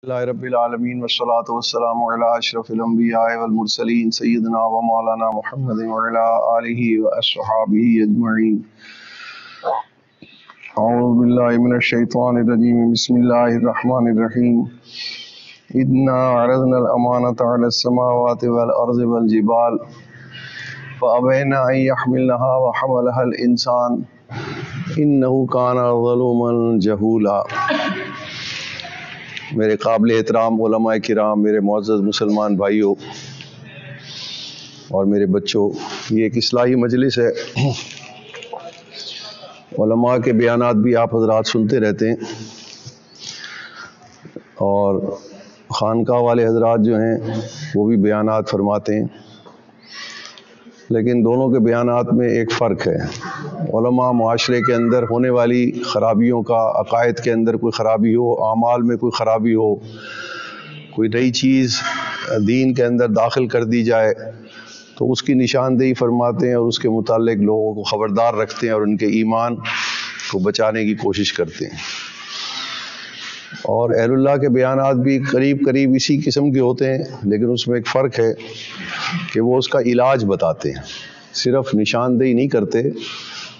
اللہ رب العالمین والصلاة والسلام علی اشرف الانبیاء والمرسلین سیدنا و مولانا محمد وعلی آلہ واصحابہ اجمعین۔ اعوذ باللہ من الشیطان الرجیم، بسم اللہ الرحمن الرحیم۔ انا عرضنا الامانۃ علی السماوات والارض والجبال فابین ان یحملنها وحملها الانسان انہ کان ظلوما جہولا۔ میرے قابل احترام علماء کرام، میرے معزز مسلمان بھائیوں اور میرے بچوں، یہ ایک اصلاحی مجلس ہے۔ علماء کے بیانات بھی آپ حضرات سنتے رہتے ہیں اور خانقاہ والے حضرات جو ہیں وہ بھی بیانات فرماتے ہیں، لیکن دونوں کے بیانات میں ایک فرق ہے۔ علماء معاشرے کے اندر ہونے والی خرابیوں کا، عقائد کے اندر کوئی خرابی ہو، اعمال میں کوئی خرابی ہو، کوئی نئی چیز دین کے اندر داخل کر دی جائے تو اس کی نشاندہی فرماتے ہیں اور اس کے متعلق لوگوں کو خبردار رکھتے ہیں اور ان کے ایمان کو بچانے کی کوشش کرتے ہیں۔ اور اہل اللہ کے بیانات بھی قریب اسی قسم کے ہوتے ہیں، لیکن اس میں ایک فرق ہے کہ وہ اس کا علاج بتاتے ہیں، صرف نشاندہی نہیں کرتے،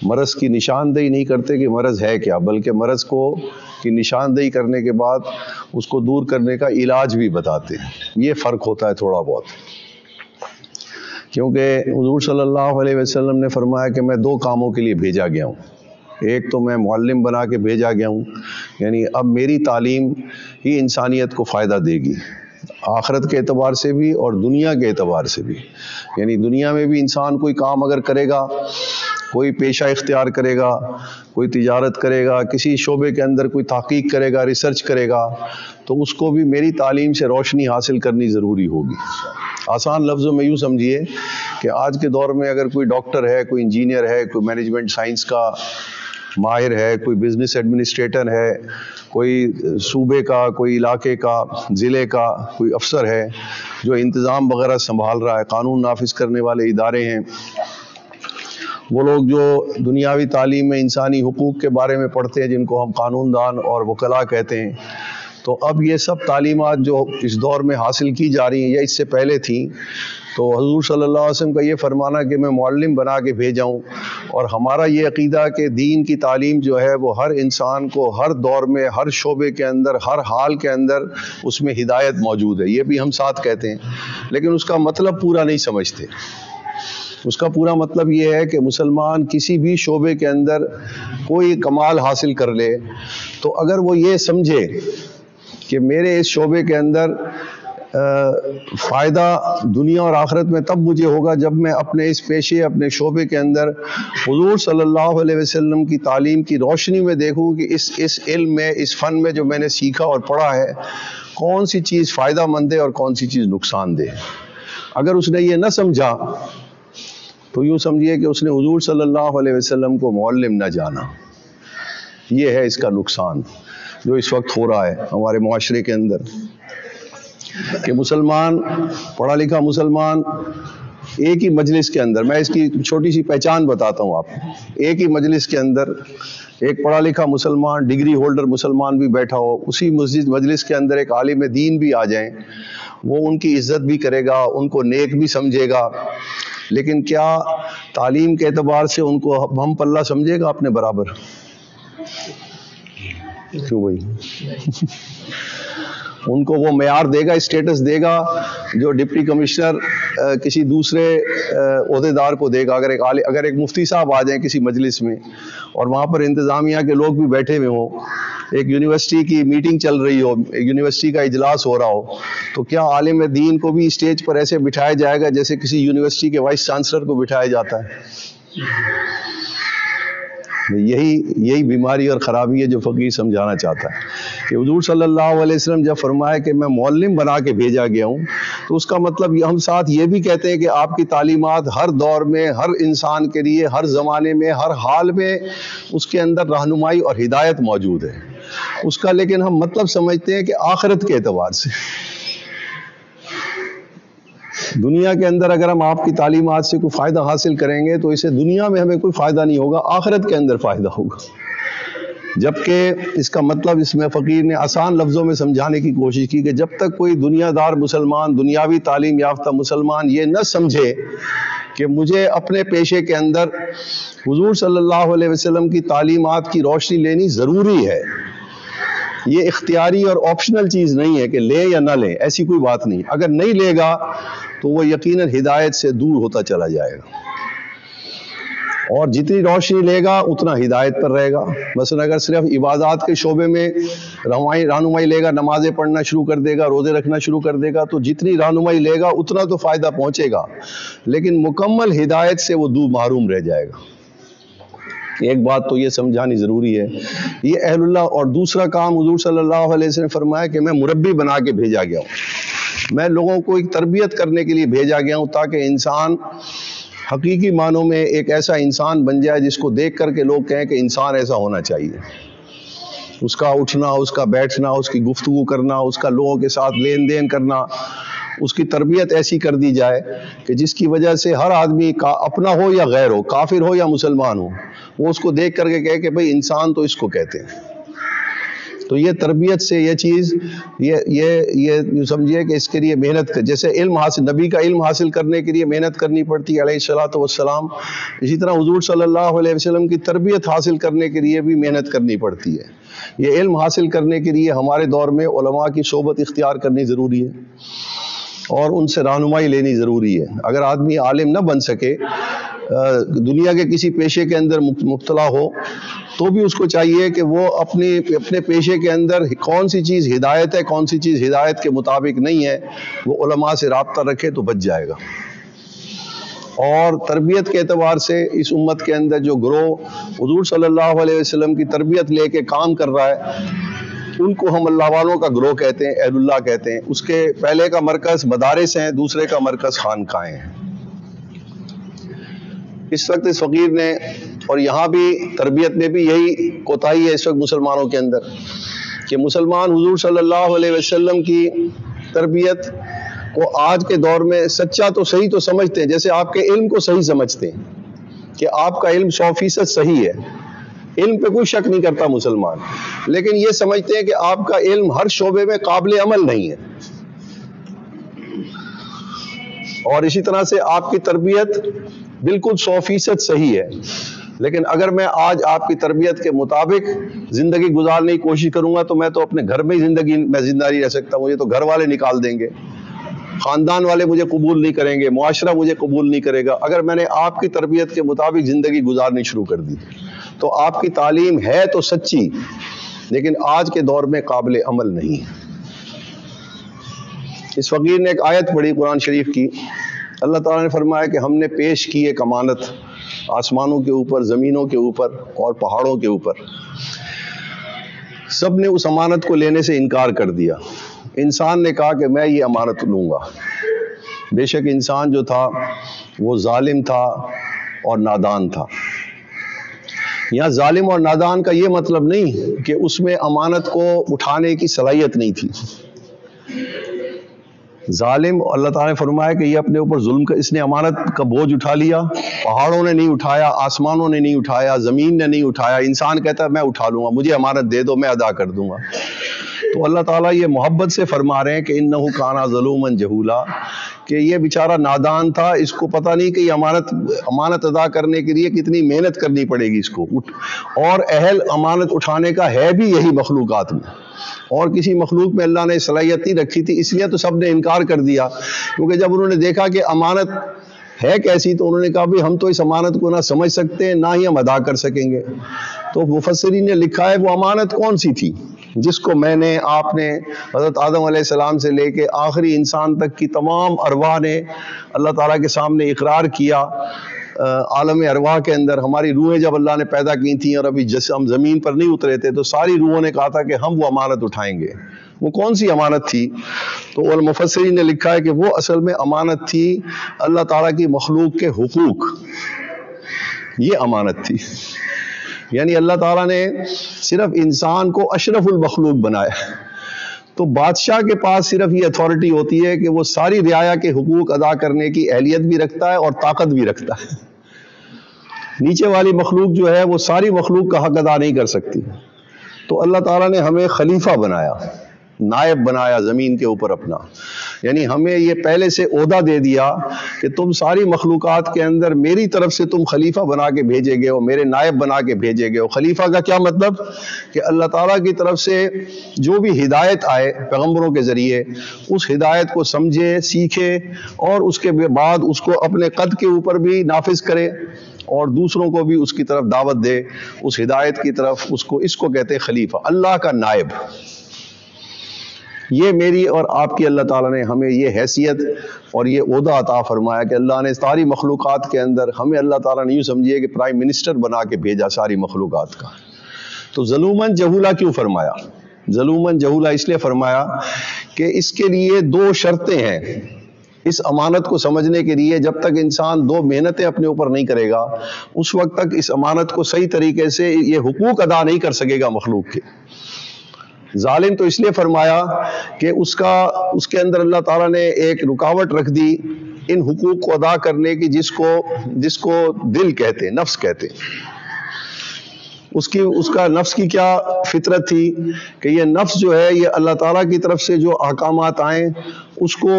مرض کی نشاندہی نہیں کرتے کہ مرض ہے کیا، بلکہ مرض کی نشاندہی کرنے کے بعد اس کو دور کرنے کا علاج بھی بتاتے ہیں۔ یہ فرق ہوتا ہے تھوڑا بہت، کیونکہ حضور صلی اللہ علیہ وسلم نے فرمایا کہ میں دو کاموں کے لیے بھیجا گیا ہوں۔ ایک تو میں معلم بنا کے بھیجا گیا ہوں، یعنی اب میری تعلیم ہی انسانیت کو فائدہ دے گی، آخرت کے اعتبار سے بھی اور دنیا کے اعتبار سے بھی۔ یعنی دنیا میں بھی انسان کوئی کام اگر کرے گا، کوئی پیشہ اختیار کرے گا، کوئی تجارت کرے گا، کسی شعبے کے اندر کوئی تحقیق کرے گا، ریسرچ کرے گا، تو اس کو بھی میری تعلیم سے روشنی حاصل کرنی ضروری ہوگی۔ آسان لفظوں میں یوں سمجھیے کہ آج کے دور میں اگر کوئی ڈاکٹر ہے، کوئی انجینئر ہے، کوئی مینجمنٹ سائنس کا ماہر ہے، کوئی بزنس ایڈمنسٹریٹر ہے، کوئی صوبے کا، کوئی علاقے کا، ضلع کا کوئی افسر ہے جو انتظام وغیرہ سنبھال رہا ہے، قانون نافذ کرنے والے ادارے ہیں، وہ لوگ جو دنیاوی تعلیم میں انسانی حقوق کے بارے میں پڑھتے ہیں جن کو ہم قانون دان اور وکلاء کہتے ہیں، تو اب یہ سب تعلیمات جو اس دور میں حاصل کی جا رہی ہیں یا اس سے پہلے تھیں، تو حضور صلی اللہ علیہ وسلم کا یہ فرمانا کہ میں معلم بنا کے بھیجا ہوں، اور ہمارا یہ عقیدہ کہ دین کی تعلیم جو ہے وہ ہر انسان کو ہر دور میں، ہر شعبے کے اندر، ہر حال کے اندر اس میں ہدایت موجود ہے، یہ بھی ہم ساتھ کہتے ہیں، لیکن اس کا مطلب پورا نہیں سمجھتے۔ اس کا پورا مطلب یہ ہے کہ مسلمان کسی بھی شعبے کے اندر کوئی کمال حاصل کر لے تو اگر وہ یہ سمجھے کہ میرے اس شعبے کے اندر فائدہ دنیا اور آخرت میں تب مجھے ہوگا جب میں اپنے اس پیشے، اپنے شعبے کے اندر حضور صلی اللہ علیہ وسلم کی تعلیم کی روشنی میں دیکھوں کہ اس علم میں، اس فن میں جو میں نے سیکھا اور پڑھا ہے، کون سی چیز فائدہ مند ہے اور کون سی چیز نقصان دہ ہے۔ اگر اس نے یہ نہ سمجھا تو یوں سمجھیے کہ اس نے حضور صلی اللہ علیہ وسلم کو معلم نہ جانا۔ یہ ہے اس کا نقصان جو اس وقت ہو رہا ہے ہمارے معاشرے کے اندر، کہ مسلمان، پڑھا لکھا مسلمان ایک ہی مجلس کے اندر، میں اس کی چھوٹی سی پہچان بتاتا ہوں آپ کو، ایک ہی مجلس کے اندر ایک پڑھا لکھا مسلمان، ڈگری ہولڈر مسلمان بھی بیٹھا ہو، اسی مجلس کے اندر ایک عالم دین بھی آ جائیں، وہ ان کی عزت بھی کرے گا، ان کو نیک بھی سمجھے گا، لیکن کیا تعلیم کے اعتبار سے ان کو ہم پلہ سمجھے گا اپنے برابر؟ کیوں بھائی؟ ان کو وہ معیار دے گا، اسٹیٹس دے گا جو ڈپٹی کمشنر کسی دوسرے عہدیدار کو دے گا۔ اگر ایک مفتی صاحب آ جائیں کسی مجلس میں اور وہاں پر انتظامیہ کے لوگ بھی بیٹھے ہوئے ہوں، ایک یونیورسٹی کی میٹنگ چل رہی ہو، ایک یونیورسٹی کا اجلاس ہو رہا ہو، تو کیا عالم دین کو بھی اسٹیج پر ایسے بٹھایا جائے گا جیسے کسی یونیورسٹی کے وائس چانسلر کو بٹھایا جاتا ہے؟ یہی بیماری اور خرابی ہے جو فقیر سمجھانا چاہتا ہے، کہ حضور صلی اللہ علیہ وسلم جب فرمایا کہ میں معلم بنا کے بھیجا گیا ہوں، تو اس کا مطلب ہم ساتھ یہ بھی کہتے ہیں کہ آپ کی تعلیمات ہر دور میں، ہر انسان کے لیے، ہر زمانے میں، ہر حال میں اس کے اندر رہنمائی اور ہدایت موجود ہے اس کا، لیکن ہم مطلب سمجھتے ہیں کہ آخرت کے اعتبار سے۔ دنیا کے اندر اگر ہم آپ کی تعلیمات سے کوئی فائدہ حاصل کریں گے تو اسے دنیا میں ہمیں کوئی فائدہ نہیں ہوگا، آخرت کے اندر فائدہ ہوگا۔ جبکہ اس کا مطلب اس میں فقیر نے آسان لفظوں میں سمجھانے کی کوشش کی کہ جب تک کوئی دنیا دار مسلمان، دنیاوی تعلیم یافتہ مسلمان یہ نہ سمجھے کہ مجھے اپنے پیشے کے اندر حضور صلی اللہ علیہ وسلم کی تعلیمات کی روشنی لینی ضروری ہے، یہ اختیاری اور آپشنل چیز نہیں ہے کہ لے یا نہ لے، ایسی کوئی بات نہیں، اگر نہیں لے گا تو وہ یقیناً ہدایت سے دور ہوتا چلا جائے گا، اور جتنی روشنی لے گا اتنا ہدایت پر رہے گا۔ مثلا اگر صرف عبادات کے شعبے میں رہنمائی لے گا، نمازیں پڑھنا شروع کر دے گا، روزے رکھنا شروع کر دے گا، تو جتنی رہنمائی لے گا اتنا تو فائدہ پہنچے گا، لیکن مکمل ہدایت سے وہ دور محروم رہ جائے گا۔ ایک بات تو یہ سمجھانی ضروری ہے، یہ اہل اللہ۔ اور دوسرا کام حضور صلی اللہ علیہ وسلم نے فرمایا کہ میں مربی بنا کے بھیجا گیا ہوں، میں لوگوں کو ایک تربیت کرنے کے لیے بھیجا گیا ہوں تاکہ انسان حقیقی معنوں میں ایک ایسا انسان بن جائے جس کو دیکھ کر کے لوگ کہیں کہ انسان ایسا ہونا چاہیے، اس کا اٹھنا، اس کا بیٹھنا، اس کی گفتگو کرنا، اس کا لوگوں کے ساتھ لین دین کرنا، اس کی تربیت ایسی کر دی جائے کہ جس کی وجہ سے ہر آدمی کا اپنا ہو یا غیر ہو، کافر ہو یا مسلمان ہو، وہ اس کو دیکھ کر کے کہے کہ بھئی انسان تو اس کو کہتے ہیں۔ تو یہ تربیت سے یہ چیز یہ سمجھیے کہ اس کے لیے محنت جیسے علم حاصل، نبی کا علم حاصل کرنے کے لیے محنت کرنی پڑتی ہے علیہ الصلوۃ والسلام، اسی طرح حضور صلی اللہ علیہ وسلم کی تربیت حاصل کرنے کے لیے بھی محنت کرنی پڑتی ہے۔ یہ علم حاصل کرنے کے لیے ہمارے دور میں علماء کی صحبت اختیار کرنی ضروری ہے اور ان سے رہنمائی لینی ضروری ہے۔ اگر آدمی عالم نہ بن سکے، دنیا کے کسی پیشے کے اندر مبتلا ہو، تو بھی اس کو چاہیے کہ وہ اپنے پیشے کے اندر کون سی چیز ہدایت ہے، کون سی چیز ہدایت کے مطابق نہیں ہے، وہ علماء سے رابطہ رکھے تو بچ جائے گا۔ اور تربیت کے اعتبار سے اس امت کے اندر جو گروہ حضور صلی اللہ علیہ وسلم کی تربیت لے کے کام کر رہا ہے، ان کو ہم اللہ والوں کا گروہ کہتے ہیں، اہل اللہ کہتے ہیں۔ اس کے پہلے کا مرکز مدارس ہیں، دوسرے کا مرکز خانقاہیں ہیں۔ اس وقت اس فقیر نے، اور یہاں بھی تربیت میں بھی یہی کوتاہی ہے اس وقت مسلمانوں کے اندر، کہ مسلمان حضور صلی اللہ علیہ وسلم کی تربیت کو آج کے دور میں سچا تو صحیح تو سمجھتے ہیں، جیسے آپ کے علم کو صحیح سمجھتے ہیں کہ آپ کا علم 100% صحیح ہے، علم پہ کوئی شک نہیں کرتا مسلمان، لیکن یہ سمجھتے ہیں کہ آپ کا علم ہر شعبے میں قابل عمل نہیں ہے۔ اور اسی طرح سے آپ کی تربیت بالکل 100% صحیح ہے، لیکن اگر میں آج آپ کی تربیت کے مطابق زندگی گزارنے کی کوشش کروں گا تو میں تو اپنے گھر میں ہی میں زندہ نہیں رہ سکتا، مجھے تو گھر والے نکال دیں گے، خاندان والے مجھے قبول نہیں کریں گے، معاشرہ مجھے قبول نہیں کرے گا۔ اگر میں نے آپ کی تربیت کے مطابق زندگی گزارنی شروع کر دی تو آپ کی تعلیم ہے تو سچی، لیکن آج کے دور میں قابل عمل نہیں ہے۔ اس فقیر نے ایک آیت پڑھی قرآن شریف کی، اللہ تعالیٰ نے فرمایا کہ ہم نے پیش کی ایک امانت آسمانوں کے اوپر، زمینوں کے اوپر اور پہاڑوں کے اوپر، سب نے اس امانت کو لینے سے انکار کر دیا۔ انسان نے کہا کہ میں یہ امانت لوں گا۔ بے شک انسان جو تھا وہ ظالم تھا اور نادان تھا۔ یہاں ظالم اور نادان کا یہ مطلب نہیں کہ اس میں امانت کو اٹھانے کی صلاحیت نہیں تھی۔ ظالم، اللہ تعالیٰ نے فرمایا کہ یہ اپنے اوپر ظلم کا، اس نے امانت کا بوجھ اٹھا لیا، پہاڑوں نے نہیں اٹھایا، آسمانوں نے نہیں اٹھایا، زمین نے نہیں اٹھایا، انسان کہتا ہے میں اٹھا لوں گا، مجھے امانت دے دو میں ادا کر دوں گا۔ تو اللہ تعالیٰ یہ محبت سے فرما رہے ہیں کہ انہ کان ظلوما جہولا، کہ یہ بیچارہ نادان تھا، اس کو پتہ نہیں کہ یہ امانت ادا کرنے کے لیے کتنی محنت کرنی پڑے گی اس کو، اور اہل امانت اٹھانے کا ہے بھی یہی مخلوقات میں، اور کسی مخلوق میں اللہ نے صلاحیت نہیں رکھی تھی، اس لیے تو سب نے انکار کر دیا، کیونکہ جب انہوں نے دیکھا کہ امانت ہے کیسی تو انہوں نے کہا بھی ہم تو اس امانت کو نہ سمجھ سکتے ہیں نہ ہی ہم ادا کر سکیں گے۔ تو مفسرین نے لکھا ہے وہ امانت کون سی تھی جس کو میں نے، آپ نے، حضرت آدم علیہ السلام سے لے کے آخری انسان تک کی تمام ارواح نے اللہ تعالیٰ کے سامنے اقرار کیا۔ عالم ارواح کے اندر ہماری روحیں جب اللہ نے پیدا کی تھیں اور ابھی ہم زمین پر نہیں اترے تھے تو ساری روحوں نے کہا تھا کہ ہم وہ امانت اٹھائیں گے۔ وہ کون سی امانت تھی؟ تو المفسرین نے لکھا ہے کہ وہ اصل میں امانت تھی اللہ تعالیٰ کی مخلوق کے حقوق، یہ امانت تھی۔ یعنی اللہ تعالیٰ نے صرف انسان کو اشرف المخلوق بنایا، تو بادشاہ کے پاس صرف یہ اتھارٹی ہوتی ہے کہ وہ ساری رعایا کے حقوق ادا کرنے کی اہلیت بھی رکھتا ہے اور طاقت بھی رکھتا ہے۔ نیچے والی مخلوق جو ہے وہ ساری مخلوق کا حق ادا نہیں کر سکتی، تو اللہ تعالیٰ نے ہمیں خلیفہ بنایا، نائب بنایا زمین کے اوپر اپنا، یعنی ہمیں یہ پہلے سے عہدہ دے دیا کہ تم ساری مخلوقات کے اندر میری طرف سے تم خلیفہ بنا کے بھیجے گئے ہو، میرے نائب بنا کے بھیجے گئے ہو۔ خلیفہ کا کیا مطلب؟ کہ اللہ تعالیٰ کی طرف سے جو بھی ہدایت آئے پیغمبروں کے ذریعے، اس ہدایت کو سمجھے، سیکھے، اور اس کے بعد اس کو اپنے قد کے اوپر بھی نافذ کرے اور دوسروں کو بھی اس کی طرف دعوت دے، اس ہدایت کی طرف۔ اس کو کہتے ہیں خلیفہ، اللہ کا نائب۔ یہ میری اور آپ کی اللہ تعالیٰ نے ہمیں یہ حیثیت اور یہ عہدہ عطا فرمایا کہ اللہ نے ساری مخلوقات کے اندر ہمیں، اللہ تعالیٰ نے یوں سمجھیے کہ پرائم منسٹر بنا کے بھیجا ساری مخلوقات کا۔ تو ظلوماً جہولا کیوں فرمایا؟ ظلوماً جہولا اس لیے فرمایا کہ اس کے لیے دو شرطیں ہیں۔ اس امانت کو سمجھنے کے لیے جب تک انسان دو محنتیں اپنے اوپر نہیں کرے گا، اس وقت تک اس امانت کو صحیح طریقے سے یہ حقوق ادا نہیں کر سکے گا مخلوق کے۔ ظالم تو اس لیے فرمایا کہ اس کے اندر اللہ تعالیٰ نے ایک رکاوٹ رکھ دی ان حقوق کو ادا کرنے کی، جس کو دل کہتے، نفس کہتے۔ اس کا نفس کی کیا فطرت تھی کہ یہ نفس جو ہے، یہ اللہ تعالیٰ کی طرف سے جو احکامات آئیں اس کو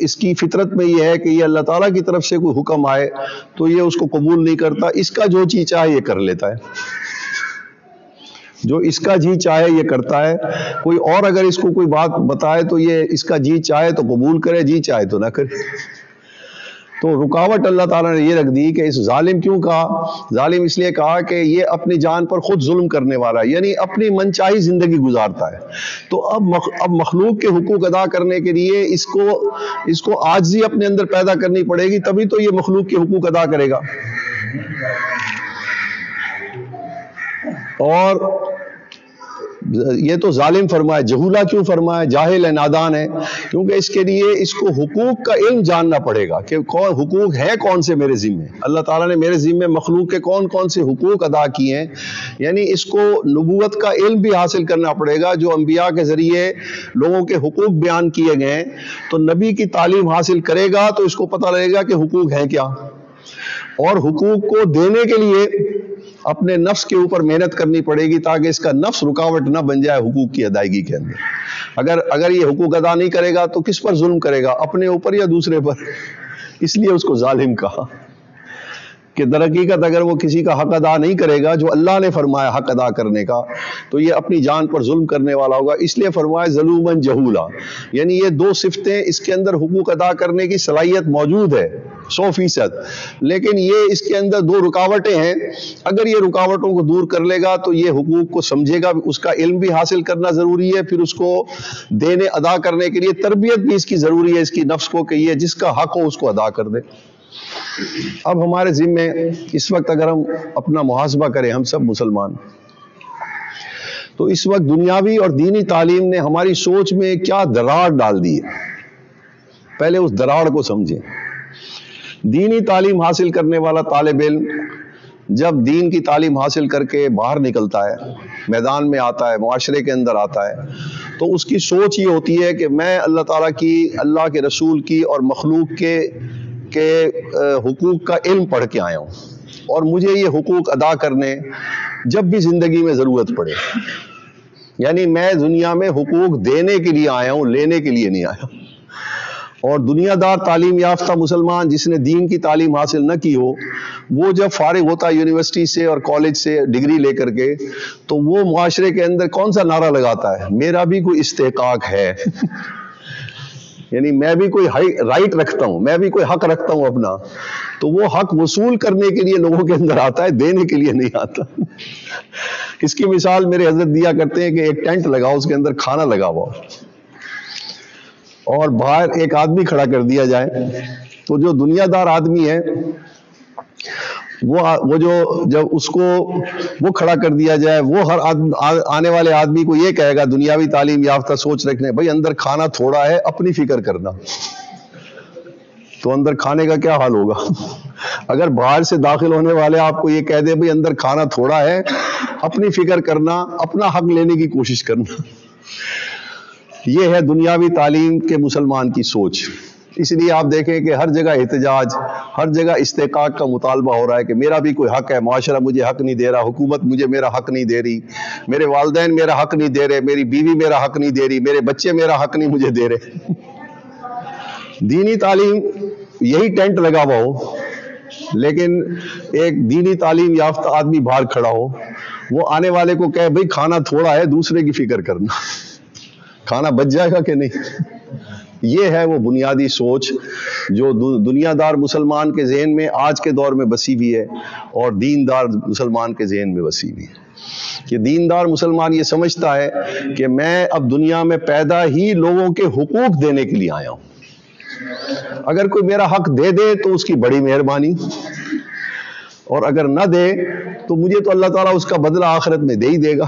اس کی فطرت میں یہ ہے کہ یہ اللہ تعالیٰ کی طرف سے کوئی حکم آئے تو یہ اس کو قبول نہیں کرتا، اس کا جو جی چاہے یہ کر لیتا ہے، جو اس کا جی چاہے یہ کرتا ہے۔ کوئی اور اگر اس کو کوئی بات بتائے تو یہ اس کا جی چاہے تو قبول کرے، جی چاہے تو نہ کرے۔ تو رکاوٹ اللہ تعالیٰ نے یہ رکھ دی کہ اس ظالم کیوں کہا؟ ظالم اس لیے کہا کہ یہ اپنی جان پر خود ظلم کرنے والا ہے، یعنی اپنی من چاہی زندگی گزارتا ہے۔ تو اب مخلوق کے حقوق ادا کرنے کے لیے اس کو عاجزی اپنے اندر پیدا کرنی پڑے گی، تبھی تو یہ مخلوق کے حقوق ادا کرے گا۔ اور یہ تو ظالم فرمایا، جہولا کیوں فرمایا؟ جاہل ہے، نادان ہے، کیونکہ اس کے لیے اس کو حقوق کا علم جاننا پڑے گا کہ حقوق ہے کون سے میرے ذمے۔ اللہ تعالیٰ نے میرے ذمے مخلوق کے کون کون سے حقوق ادا کیے ہیں، یعنی اس کو نبوت کا علم بھی حاصل کرنا پڑے گا۔ جو انبیاء کے ذریعے لوگوں کے حقوق بیان کیے گئے ہیں، تو نبی کی تعلیم حاصل کرے گا تو اس کو پتہ لگے گا کہ حقوق ہیں کیا، اور حقوق کو دینے کے لیے اپنے نفس کے اوپر محنت کرنی پڑے گی تاکہ اس کا نفس رکاوٹ نہ بن جائے حقوق کی ادائیگی کے اندر۔ اگر یہ حقوق ادا نہیں کرے گا تو کس پر ظلم کرے گا؟ اپنے اوپر یا دوسرے پر؟ اس لیے اس کو ظالم کہا کہ در حقیقت اگر وہ کسی کا حق ادا نہیں کرے گا جو اللہ نے فرمایا حق ادا کرنے کا، تو یہ اپنی جان پر ظلم کرنے والا ہوگا۔ اس لیے فرمایا ظلوماً جہولا، یعنی یہ دو صفتیں، اس کے اندر حقوق ادا کرنے کی صلاحیت موجود ہے 100%، لیکن یہ اس کے اندر دو رکاوٹیں ہیں۔ اگر یہ رکاوٹوں کو دور کر لے گا تو یہ حقوق کو سمجھے گا، اس کا علم بھی حاصل کرنا ضروری ہے، پھر اس کو ادا کرنے کے لیے تربیت بھی اس کی ضروری ہے، اس کی نفس کو، کہ یہ جس کا حق ہو اس کو ادا کر دے۔ اب ہمارے ذمے اس وقت اگر ہم اپنا محاسبہ کریں، ہم سب مسلمان، تو اس وقت دنیاوی اور دینی تعلیم نے ہماری سوچ میں کیا دراڑ ڈال دی ہے، پہلے اس دراڑ کو سمجھیں۔ دینی تعلیم حاصل کرنے والا طالب علم جب دین کی تعلیم حاصل کر کے باہر نکلتا ہے، میدان میں آتا ہے، معاشرے کے اندر آتا ہے، تو اس کی سوچ یہ ہوتی ہے کہ میں اللہ تعالیٰ کی، اللہ کے رسول کی اور مخلوق کے حقوق کا علم پڑھ کے آیا ہوں، اور مجھے یہ حقوق ادا کرنے جب بھی زندگی میں ضرورت پڑے، یعنی میں دنیا میں حقوق دینے کے لیے آیا ہوں، لینے کے لیے نہیں آیا۔ اور دنیا دار تعلیم یافتہ مسلمان جس نے دین کی تعلیم حاصل نہ کی ہو، وہ جب فارغ ہوتا ہے یونیورسٹی سے اور کالج سے ڈگری لے کر کے، تو وہ معاشرے کے اندر کون سا نعرہ لگاتا ہے؟ میرا بھی کوئی استحقاق ہے، یعنی میں بھی کوئی رائٹ رکھتا ہوں، میں بھی کوئی حق رکھتا ہوں اپنا۔ تو وہ حق وصول کرنے کے لیے لوگوں کے اندر آتا ہے، دینے کے لیے نہیں آتا۔ اس کی مثال میرے حضرت دیا کرتے ہیں کہ ایک ٹینٹ لگاؤ، اس کے اندر کھانا لگا ہوا اور باہر ایک آدمی کھڑا کر دیا جائے، تو جو دنیا دار آدمی ہے وہ جب اس کو وہ کھڑا کر دیا جائے، وہ ہر آنے والے آدمی کو یہ کہے گا، دنیاوی تعلیم یافتہ سوچ رکھنے، بھائی اندر کھانا تھوڑا ہے، اپنی فکر کرنا۔ تو اندر کھانے کا کیا حال ہوگا؟ اگر باہر سے داخل ہونے والے آپ کو یہ کہہ دے بھائی اندر کھانا تھوڑا ہے، اپنی فکر کرنا، اپنا حق لینے کی کوشش کرنا۔ یہ ہے دنیاوی تعلیم کے مسلمان کی سوچ۔ اس لیے آپ دیکھیں کہ ہر جگہ احتجاج، ہر جگہ استحقاق کا مطالبہ ہو رہا ہے کہ میرا بھی کوئی حق ہے، معاشرہ مجھے حق نہیں دے رہا، حکومت مجھے میرا حق نہیں دے رہی، میرے والدین میرا حق نہیں دے رہے، میری بیوی میرا حق نہیں دے رہی، میرے بچے میرا حق نہیں مجھے دے رہے۔ دینی تعلیم یہی ٹینٹ لگا ہوا ہو، لیکن ایک دینی تعلیم یافتہ آدمی باہر کھڑا ہو، وہ آنے والے کو کہے بھئی کھانا تھوڑا ہے، دوسرے کی فکر کرنا، کھانا بچ جائے گا کہ نہیں۔ یہ ہے وہ بنیادی سوچ جو دنیا دار مسلمان کے ذہن میں آج کے دور میں بسی ہوئی ہے، اور دیندار مسلمان کے ذہن میں بسی ہوئی ہے کہ دیندار مسلمان یہ سمجھتا ہے کہ میں اب دنیا میں پیدا ہی لوگوں کے حقوق دینے کے لیے آیا ہوں، اگر کوئی میرا حق دے دے تو اس کی بڑی مہربانی، اور اگر نہ دے تو مجھے تو اللہ تعالیٰ اس کا بدلہ آخرت میں دے ہی دے گا۔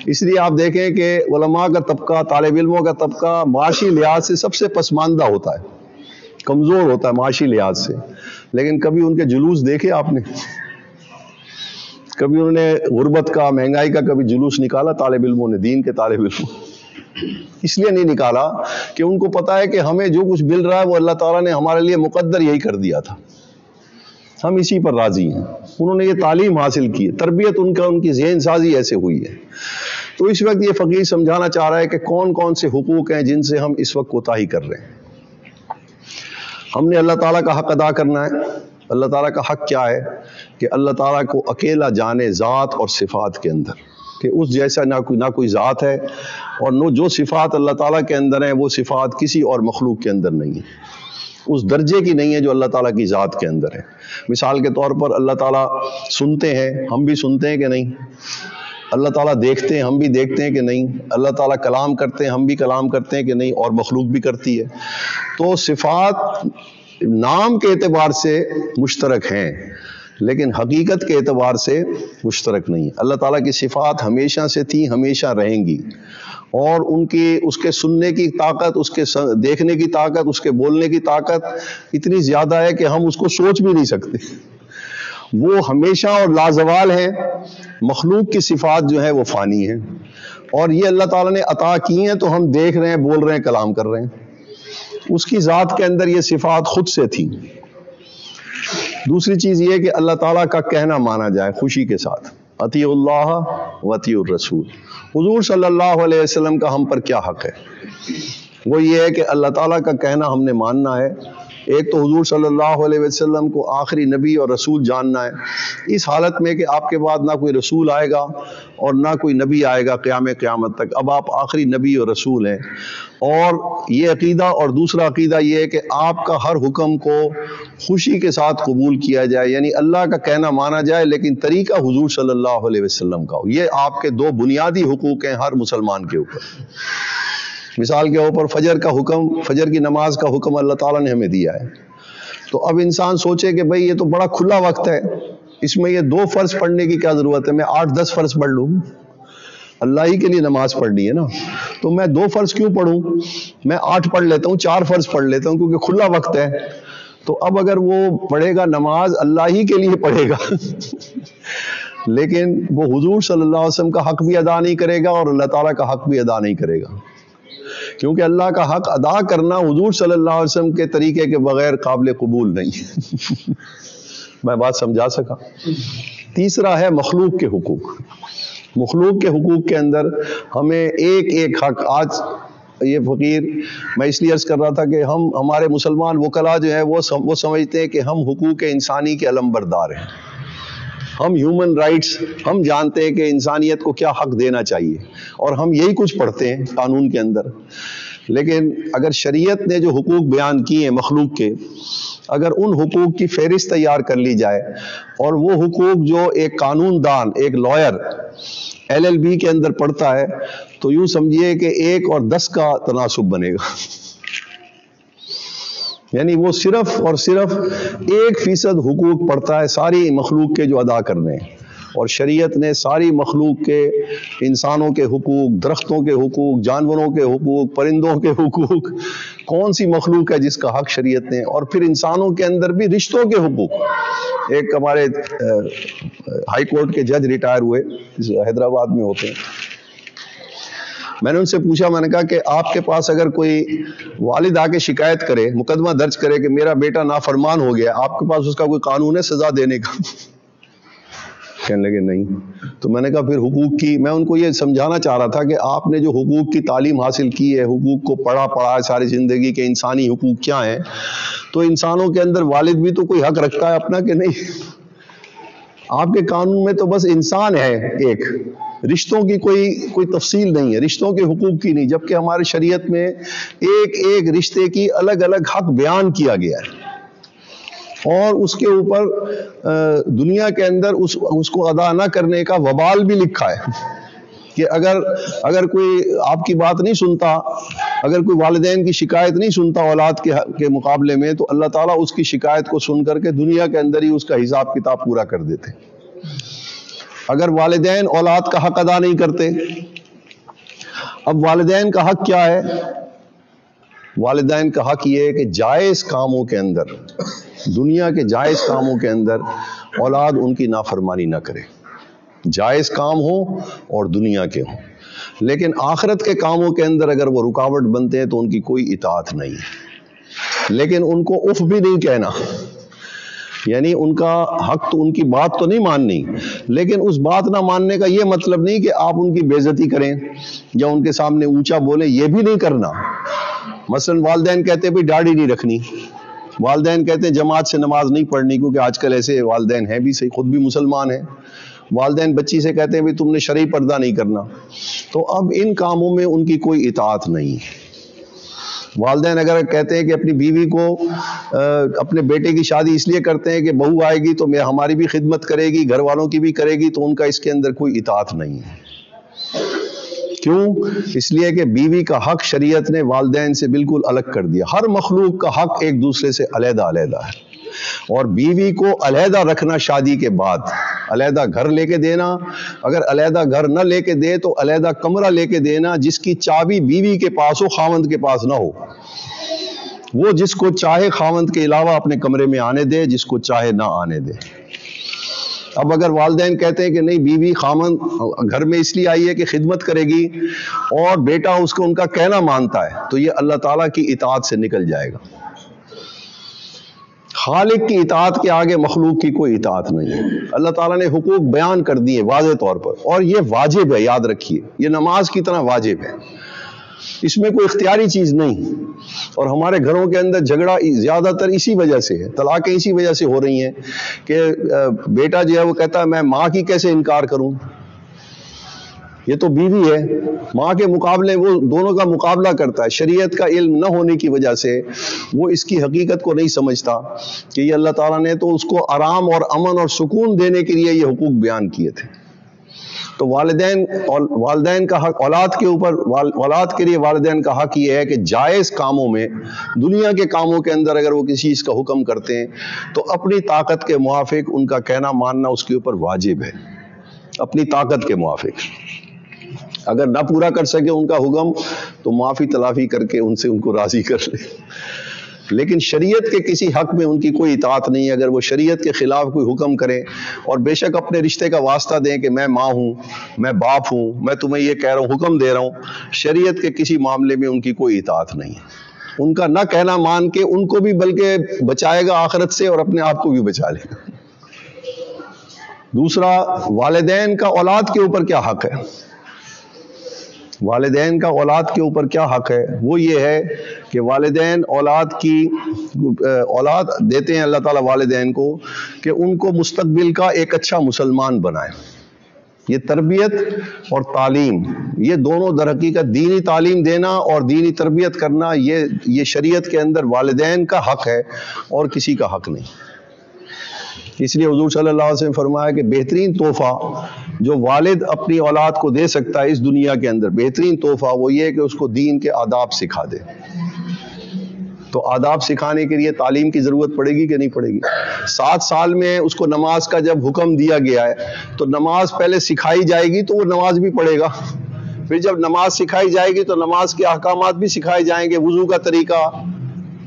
اس لیے آپ دیکھیں کہ علماء کا طبقہ، طالب علموں کا طبقہ معاشی لحاظ سے سب سے پسماندہ ہوتا ہے، کمزور ہوتا ہے معاشی لحاظ سے، لیکن کبھی ان کے جلوس دیکھے آپ نے؟ کبھی انہوں نے غربت کا، مہنگائی کا کبھی جلوس نکالا طالب علموں نے، دین کے طالب علموں؟ اس لیے نہیں نکالا کہ ان کو پتا ہے کہ ہمیں جو کچھ مل رہا ہے وہ اللہ تعالیٰ نے ہمارے لیے مقدر یہی کر دیا تھا، ہم اسی پر راضی ہیں۔ انہوں نے یہ تعلیم حاصل کی ہے، تربیت ان کی ذہن سازی ایسے ہوئی ہے۔ تو اس وقت یہ فقیر سمجھانا چاہ رہا ہے کہ کون کون سے حقوق ہیں جن سے ہم اس وقت کوتاہی کر رہے ہیں۔ ہم نے اللہ تعالیٰ کا حق ادا کرنا ہے۔ اللہ تعالیٰ کا حق کیا ہے؟ کہ اللہ تعالیٰ کو اکیلا جانے ذات اور صفات کے اندر، کہ اس جیسا نہ کوئی ذات ہے، اور جو صفات اللہ تعالیٰ کے اندر ہیں وہ صفات کسی اور مخلوق کے اندر نہیں ہے، اس درجے کی نہیں ہے جو اللہ تعالیٰ کی ذات کے اندر ہے۔ مثال کے طور پر اللہ تعالیٰ سنتے ہیں، ہم بھی سنتے ہیں کہ نہیں؟ اللہ تعالیٰ دیکھتے ہیں، ہم بھی دیکھتے ہیں کہ نہیں؟ اللہ تعالیٰ کلام کرتے ہیں، ہم بھی کلام کرتے ہیں کہ نہیں؟ اور مخلوق بھی کرتی ہے۔ تو صفات نام کے اعتبار سے مشترک ہیں، لیکن حقیقت کے اعتبار سے مشترک نہیں۔ اللہ تعالیٰ کی صفات ہمیشہ سے تھیں، ہمیشہ رہیں گی، اور اس کے سننے کی طاقت، اس کے دیکھنے کی طاقت، اس کے بولنے کی طاقت اتنی زیادہ ہے کہ ہم اس کو سوچ بھی نہیں سکتے۔ وہ ہمیشہ اور لازوال ہیں۔ مخلوق کی صفات جو ہے وہ فانی ہیں، اور یہ اللہ تعالیٰ نے عطا کی ہیں تو ہم دیکھ رہے ہیں، بول رہے ہیں، کلام کر رہے ہیں۔ اس کی ذات کے اندر یہ صفات خود سے تھیں۔ دوسری چیز یہ کہ اللہ تعالیٰ کا کہنا مانا جائے خوشی کے ساتھ، اطیعوا اللہ و اطیعوا الرسول۔ حضور صلی اللہ علیہ وسلم کا ہم پر کیا حق ہے؟ وہ یہ ہے کہ اللہ تعالیٰ کا کہنا ہم نے ماننا ہے۔ ایک تو حضور صلی اللہ علیہ وسلم کو آخری نبی اور رسول جاننا ہے، اس حالت میں کہ آپ کے بعد نہ کوئی رسول آئے گا اور نہ کوئی نبی آئے گا قیامت تک، اب آپ آخری نبی اور رسول ہیں۔ اور یہ عقیدہ، اور دوسرا عقیدہ یہ ہے کہ آپ کا ہر حکم کو خوشی کے ساتھ قبول کیا جائے، یعنی اللہ کا کہنا مانا جائے لیکن طریقہ حضور صلی اللہ علیہ وسلم کا ہو۔ یہ آپ کے دو بنیادی حقوق ہیں ہر مسلمان کے اوپر۔ مثال کے اوپر فجر کا حکم، فجر کی نماز کا حکم اللہ تعالیٰ نے ہمیں دیا ہے۔ تو اب انسان سوچے کہ بھئی یہ تو بڑا کھلا وقت ہے، اس میں یہ 2 فرض پڑھنے کی کیا ضرورت ہے؟ میں 8-10 فرض پڑھ لوں، اللہ ہی کے لیے نماز پڑھنی ہے نا، تو میں 2 فرض کیوں پڑھوں؟ میں 8 پڑھ لیتا ہوں، 4 فرض پڑھ لیتا ہوں، کیونکہ کھلا وقت ہے۔ تو اب اگر وہ پڑھے گا نماز اللہ ہی کے لیے پڑھے گا لیکن وہ حضور صلی اللہ علیہ وسلم کا حق بھی ادا نہیں کرے گا اور اللہ تعالیٰ کا حق بھی ادا نہیں کرے گا، کیونکہ اللہ کا حق ادا کرنا حضور صلی اللہ علیہ وسلم کے طریقے کے بغیر قابل قبول نہیں۔ میں بات سمجھا سکا؟ تیسرا ہے مخلوق کے حقوق۔ مخلوق کے حقوق کے اندر ہمیں ایک ایک حق، آج یہ فقیر، میں اس لیے عرض کر رہا تھا کہ ہمارے مسلمان وکلاء جو ہے وہ سمجھتے ہیں کہ ہم حقوق انسانی کے علمبردار ہیں، ہم ہیومن رائٹس، ہم جانتے ہیں کہ انسانیت کو کیا حق دینا چاہیے، اور ہم یہی کچھ پڑھتے ہیں قانون کے اندر۔ لیکن اگر شریعت نے جو حقوق بیان کیے ہیں مخلوق کے، اگر ان حقوق کی فہرست تیار کر لی جائے، اور وہ حقوق جو ایک قانون دان، ایک لائر LLB کے اندر پڑھتا ہے، تو یوں سمجھیے کہ 1 اور 10 کا تناسب بنے گا، یعنی وہ صرف اور صرف 1% حقوق پڑھتا ہے ساری مخلوق کے جو ادا کرنے ہیں، اور شریعت نے ساری مخلوق کے، انسانوں کے حقوق، درختوں کے حقوق، جانوروں کے حقوق، پرندوں کے حقوق، کون سی مخلوق ہے جس کا حق شریعت نے، اور پھر انسانوں کے اندر بھی رشتوں کے حقوق۔ ایک ہمارے ہائی کورٹ کے جج ریٹائر ہوئے، حیدرآباد میں ہوتے ہیں، میں نے ان سے پوچھا، میں نے کہا کہ آپ کے پاس اگر کوئی والد آ کے شکایت کرے، مقدمہ درج کرے کہ میرا بیٹا نافرمان ہو گیا، آپ کے پاس اس کا کوئی قانون ہے سزا دینے کا؟ کہنے لگے نہیں۔ تو میں نے کہا پھر حقوق کی، میں ان کو یہ سمجھانا چاہ رہا تھا کہ آپ نے جو حقوق کی تعلیم حاصل کی ہے، حقوق کو پڑھا ہے ساری زندگی کے انسانی حقوق کیا ہیں، تو انسانوں کے اندر والد بھی تو کوئی حق رکھتا ہے اپنا کہ نہیں؟ آپ کے قانون میں تو بس انسان ہے ایک، رشتوں کی کوئی تفصیل نہیں ہے، رشتوں کے حقوق کی نہیں، جبکہ ہماری شریعت میں ایک ایک رشتے کی الگ الگ حق بیان کیا گیا ہے، اور اس کے اوپر دنیا کے اندر اس کو ادا نہ کرنے کا وبال بھی لکھا ہے کہ اگر کوئی آپ کی بات نہیں سنتا، اگر کوئی والدین کی شکایت نہیں سنتا اولاد کے مقابلے میں، تو اللہ تعالیٰ اس کی شکایت کو سن کر کے دنیا کے اندر ہی اس کا حساب کتاب پورا کر دیتے۔ اگر والدین اولاد کا حق ادا نہیں کرتے، اب والدین کا حق کیا ہے؟ والدین کا حق یہ ہے کہ جائز کاموں کے اندر، دنیا کے جائز کاموں کے اندر اولاد ان کی نافرمانی نہ کرے، جائز کام ہو اور دنیا کے ہوں، لیکن آخرت کے کاموں کے اندر اگر وہ رکاوٹ بنتے ہیں تو ان کی کوئی اطاعت نہیں ہے، لیکن ان کو اف بھی نہیں کہنا، یعنی ان کا حق تو ان کی بات تو نہیں ماننی، لیکن اس بات نہ ماننے کا یہ مطلب نہیں کہ آپ ان کی بے عزتی کریں یا ان کے سامنے اونچا بولیں، یہ بھی نہیں کرنا۔ مثلا والدین کہتے ہیں بھائی داڑھی نہیں رکھنی، والدین کہتے ہیں جماعت سے نماز نہیں پڑھنی، کیونکہ آج کل ایسے والدین ہیں بھی صحیح، خود بھی مسلمان ہیں، والدین بچی سے کہتے ہیں بھائی تم نے شرعی پردہ نہیں کرنا، تو اب ان کاموں میں ان کی کوئی اطاعت نہیں ہے۔ والدین اگر کہتے ہیں کہ اپنی بیوی کو اپنے بیٹے کی شادی اس لیے کرتے ہیں کہ بہو آئے گی تو ہماری بھی خدمت کرے گی، گھر والوں کی بھی کرے گی، تو ان کا اس کے اندر کوئی اطاعت نہیں ہے۔ کیوں؟ اس لیے کہ بیوی کا حق شریعت نے والدین سے بالکل الگ کر دیا، ہر مخلوق کا حق ایک دوسرے سے علیحدہ علیحدہ ہے، اور بیوی کو علیحدہ رکھنا شادی کے بعد، علیحدہ گھر لے کے دینا، اگر علیحدہ گھر نہ لے کے دے تو علیحدہ کمرہ لے کے دینا جس کی چابی بیوی کے پاس ہو، خاوند کے پاس نہ ہو، وہ جس کو چاہے خاوند کے علاوہ اپنے کمرے میں آنے دے، جس کو چاہے نہ آنے دے۔ اب اگر والدین کہتے ہیں کہ نہیں بیوی خاوند گھر میں اس لیے آئی ہے کہ خدمت کرے گی اور بیٹا اس کو ان کا کہنا مانتا ہے، تو یہ اللہ تعالیٰ کی اطاعت سے نکل جائے گا۔ خالق کی اطاعت کے آگے مخلوق کی کوئی اطاعت نہیں ہے۔ اللہ تعالیٰ نے حقوق بیان کر دیے واضح طور پر، اور یہ واجب ہے، یاد رکھیے، یہ نماز کی طرح واجب ہے، اس میں کوئی اختیاری چیز نہیں۔ اور ہمارے گھروں کے اندر جھگڑا زیادہ تر اسی وجہ سے ہے، طلاقیں اسی وجہ سے ہو رہی ہیں کہ بیٹا جو ہے وہ کہتا ہے میں ماں کی کیسے انکار کروں، یہ تو بیوی ہے، ماں کے مقابلے وہ دونوں کا مقابلہ کرتا ہے۔ شریعت کا علم نہ ہونے کی وجہ سے وہ اس کی حقیقت کو نہیں سمجھتا کہ یہ اللہ تعالیٰ نے تو اس کو آرام اور امن اور سکون دینے کے لیے یہ حقوق بیان کیے تھے۔ تو والدین کا حق اولاد کے اوپر، اولاد کے لیے والدین کا حق یہ ہے کہ جائز کاموں میں، دنیا کے کاموں کے اندر اگر وہ کسی چیز کا حکم کرتے ہیں تو اپنی طاقت کے موافق ان کا کہنا ماننا اس کے اوپر واجب ہے، اپنی طاقت کے موافق۔ اگر نہ پورا کر سکے ان کا حکم تو معافی تلافی کر کے ان سے ان کو راضی کر لے، لیکن شریعت کے کسی حق میں ان کی کوئی اطاعت نہیں ہے۔ اگر وہ شریعت کے خلاف کوئی حکم کریں اور بے شک اپنے رشتے کا واسطہ دیں کہ میں ماں ہوں، میں باپ ہوں، میں تمہیں یہ کہہ رہا ہوں، حکم دے رہا ہوں، شریعت کے کسی معاملے میں ان کی کوئی اطاعت نہیں ہے۔ ان کا نہ کہنا مان کے ان کو بھی بلکہ بچائے گا آخرت سے اور اپنے آپ کو بھی بچا لے گا۔ دوسرا، والدین کا اولاد کے اوپر کیا حق ہے؟ والدین کا اولاد کے اوپر کیا حق ہے؟ وہ یہ ہے کہ والدین اولاد دیتے ہیں اللہ تعالیٰ والدین کو کہ ان کو مستقبل کا ایک اچھا مسلمان بنائے۔ یہ تربیت اور تعلیم، یہ دونوں در حقیقت دینی تعلیم دینا اور دینی تربیت کرنا، یہ شریعت کے اندر والدین کا حق ہے اور کسی کا حق نہیں۔ اس لیے حضور صلی اللہ علیہ وسلم فرمایا کہ بہترین تحفہ جو والد اپنی اولاد کو دے سکتا ہے اس دنیا کے اندر، بہترین تحفہ وہ یہ ہے کہ اس کو دین کے آداب سکھا دے۔ تو آداب سکھانے کے لیے تعلیم کی ضرورت پڑے گی کہ نہیں پڑے گی؟ 7 سال میں اس کو نماز کا جب حکم دیا گیا ہے تو نماز پہلے سکھائی جائے گی تو وہ نماز بھی پڑھے گا، پھر جب نماز سکھائی جائے گی تو نماز کے احکامات بھی سکھائے جائیں گے، وضو کا طریقہ،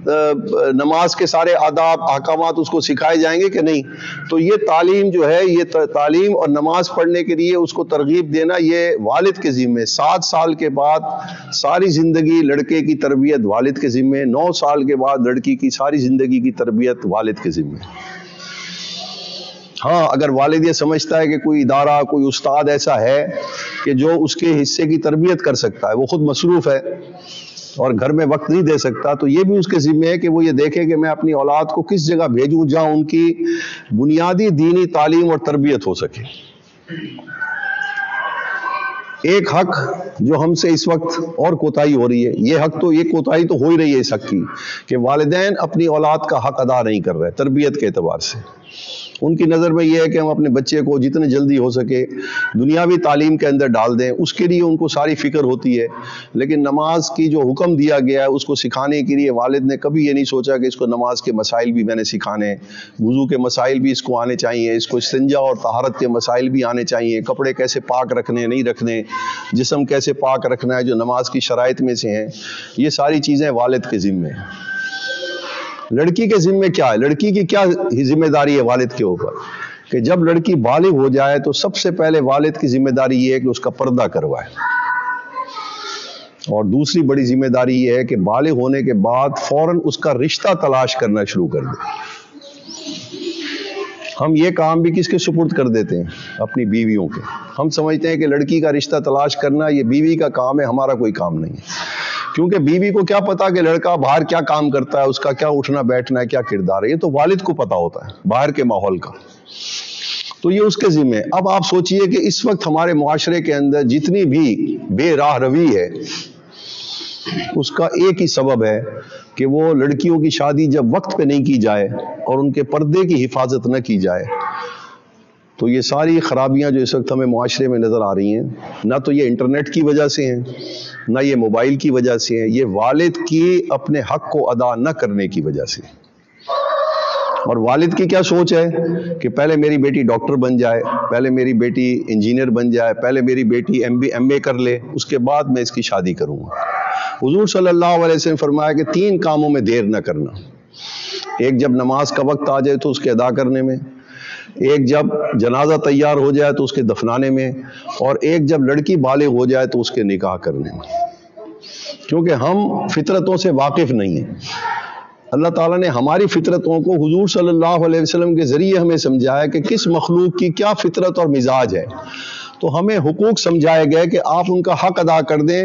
نماز کے سارے آداب احکامات اس کو سکھائے جائیں گے کہ نہیں؟ تو یہ تعلیم جو ہے، یہ تعلیم اور نماز پڑھنے کے لیے اس کو ترغیب دینا، یہ والد کے ذمے۔ 7 سال کے بعد ساری زندگی لڑکے کی تربیت والد کے ذمے، 9 سال کے بعد لڑکی کی ساری زندگی کی تربیت والد کے ذمے۔ ہاں، اگر والد یہ سمجھتا ہے کہ کوئی ادارہ، کوئی استاد ایسا ہے کہ جو اس کے حصے کی تربیت کر سکتا ہے، وہ خود مصروف ہے اور گھر میں وقت نہیں دے سکتا، تو یہ بھی اس کے ذمہ ہے کہ وہ یہ دیکھے کہ میں اپنی اولاد کو کس جگہ بھیجوں جہاں ان کی بنیادی دینی تعلیم اور تربیت ہو سکے۔ ایک حق جو ہم سے اس وقت اور کوتاہی ہو رہی ہے، یہ کوتاہی تو ہو ہی رہی ہے اس حق کی، کہ والدین اپنی اولاد کا حق ادا نہیں کر رہے تربیت کے اعتبار سے۔ ان کی نظر میں یہ ہے کہ ہم اپنے بچے کو جتنے جلدی ہو سکے دنیاوی تعلیم کے اندر ڈال دیں، اس کے لیے ان کو ساری فکر ہوتی ہے، لیکن نماز کی جو حکم دیا گیا ہے اس کو سکھانے کے لیے والد نے کبھی یہ نہیں سوچا کہ اس کو نماز کے مسائل بھی میں نے سکھانے ہیں، وضو کے مسائل بھی اس کو آنے چاہیے، اس کو استنجا اور طہارت کے مسائل بھی آنے چاہیے، کپڑے کیسے پاک رکھنے نہیں رکھنے، جسم کیسے پاک رکھنا ہے جو نماز کی شرائط میں سے ہیں، یہ ساری چیزیں والد کے ذمے ہیں۔ لڑکی کے ذمے کیا ہے؟ لڑکی کی کیا ذمہ داری ہے والد کے اوپر؟ کہ جب لڑکی بالغ ہو جائے تو سب سے پہلے والد کی ذمہ داری یہ ہے کہ اس کا پردہ کروائے، اور دوسری بڑی ذمہ داری یہ ہے کہ بالغ ہونے کے بعد فوراً اس کا رشتہ تلاش کرنا شروع کر دے۔ ہم یہ کام بھی کس کے سپرد کر دیتے ہیں؟ اپنی بیویوں کے۔ ہم سمجھتے ہیں کہ لڑکی کا رشتہ تلاش کرنا یہ بیوی کا کام ہے، ہمارا کوئی کام نہیں ہے، کیونکہ بیوی کو کیا پتا کہ لڑکا باہر کیا کام کرتا ہے، اس کا کیا اٹھنا بیٹھنا ہے، کیا کردار ہے، یہ تو والد کو پتا ہوتا ہے باہر کے ماحول کا، تو یہ اس کے ذمہ ہے۔ اب آپ سوچئے کہ اس وقت ہمارے معاشرے کے اندر جتنی بھی بے راہ روی ہے، اس کا ایک ہی سبب ہے کہ وہ لڑکیوں کی شادی جب وقت پہ نہیں کی جائے اور ان کے پردے کی حفاظت نہ کی جائے، تو یہ ساری خرابیاں جو اس وقت ہمیں معاشرے میں نظر آ رہی ہیں، نہ تو یہ انٹرنیٹ کی وجہ سے ہیں، نہ یہ موبائل کی وجہ سے ہیں، یہ والد کی اپنے حق کو ادا نہ کرنے کی وجہ سے۔ اور والد کی کیا سوچ ہے کہ پہلے میری بیٹی ڈاکٹر بن جائے، پہلے میری بیٹی انجینئر بن جائے، پہلے میری بیٹی ایم اے کر لے، اس کے بعد میں اس کی شادی کروں گا۔ حضور صلی اللہ علیہ وسلم فرمایا کہ 3 کاموں میں دیر نہ کرنا۔ ایک، جب نماز کا وقت آ جائے تو اس کے ادا کرنے میں، ایک جب جنازہ تیار ہو جائے تو اس کے دفنانے میں، اور ایک جب لڑکی بالغ ہو جائے تو اس کے نکاح کرنے میں۔ کیونکہ ہم فطرتوں سے واقف نہیں ہیں، اللہ تعالیٰ نے ہماری فطرتوں کو حضور صلی اللہ علیہ وسلم کے ذریعے ہمیں سمجھایا کہ کس مخلوق کی کیا فطرت اور مزاج ہے، تو ہمیں حقوق سمجھائے گئے کہ آپ ان کا حق ادا کر دیں،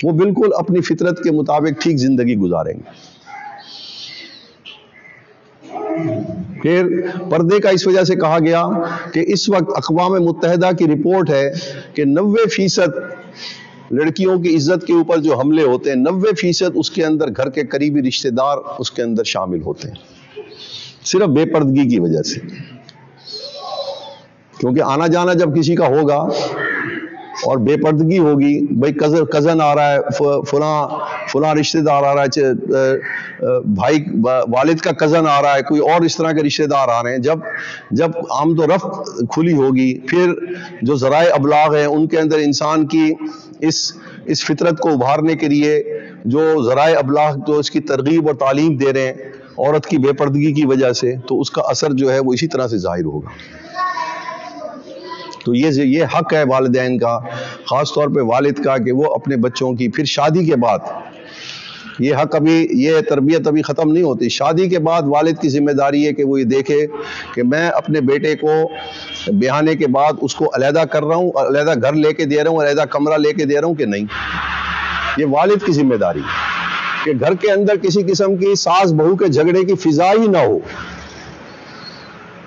وہ بالکل اپنی فطرت کے مطابق ٹھیک زندگی گزاریں گے۔ پھر پردے کا اس وجہ سے کہا گیا کہ اس وقت اقوام متحدہ کی رپورٹ ہے کہ 90% لڑکیوں کی عزت کے اوپر جو حملے ہوتے ہیں، 90% اس کے اندر گھر کے قریبی رشتہ دار اس کے اندر شامل ہوتے ہیں، صرف بے پردگی کی وجہ سے۔ کیونکہ آنا جانا جب کسی کا ہوگا اور بے پردگی ہوگی، بھائی کزن آ رہا ہے، فلاں رشتہ دار آ رہا ہے، بھائی والد کا کزن آ رہا ہے، کوئی اور اس طرح کے رشتہ دار آ رہے ہیں، جب آمد و رفت کھلی ہوگی، پھر جو ذرائع ابلاغ ہیں ان کے اندر انسان کی اس فطرت کو ابھارنے کے لیے جو ذرائع ابلاغ جو اس کی ترغیب اور تعلیم دے رہے ہیں عورت کی بے پردگی کی وجہ سے، تو اس کا اثر جو ہے وہ اسی طرح سے ظاہر ہوگا۔ تو یہ حق ہے والدین کا، خاص طور پہ والد کا، کہ وہ اپنے بچوں کی پھر شادی کے بعد، یہ حق یہ تربیت ابھی ختم نہیں ہوتی، شادی کے بعد والد کی ذمہ داری ہے کہ وہ یہ دیکھے کہ میں اپنے بیٹے کو بیاہنے کے بعد اس کو علیحدہ کر رہا ہوں، علیحدہ گھر لے کے دے رہا ہوں، علیحدہ کمرہ لے کے دے رہا ہوں کہ نہیں۔ یہ والد کی ذمہ داری ہے کہ گھر کے اندر کسی قسم کی ساس بہو کے جھگڑے کی فضا ہی نہ ہو،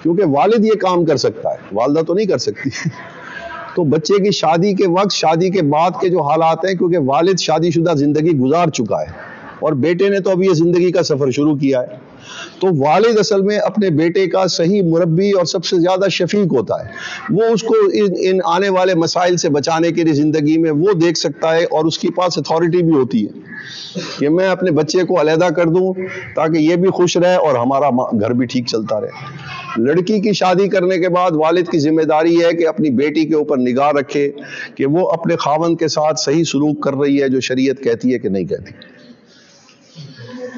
کیونکہ والد یہ کام کر سکتا ہے، والدہ تو نہیں کر سکتی۔ تو بچے کی شادی کے وقت، شادی کے بعد کے جو حالات ہیں، کیونکہ والد شادی شدہ زندگی گزار چکا ہے اور بیٹے نے تو ابھی یہ زندگی کا سفر شروع کیا ہے، تو والد اصل میں اپنے بیٹے کا صحیح مربی اور سب سے زیادہ شفیق ہوتا ہے۔ وہ اس کو ان آنے والے مسائل سے بچانے کے لیے زندگی میں وہ دیکھ سکتا ہے، اور اس کے پاس اتھارٹی بھی ہوتی ہے کہ میں اپنے بچے کو علیحدہ کر دوں تاکہ یہ بھی خوش رہے اور ہمارا گھر بھی ٹھیک چلتا رہے۔ لڑکی کی شادی کرنے کے بعد والد کی ذمہ داری ہے کہ اپنی بیٹی کے اوپر نگاہ رکھے کہ وہ اپنے خاوند کے ساتھ صحیح سلوک کر رہی ہے جو شریعت کہتی ہے کہ نہیں کہتی۔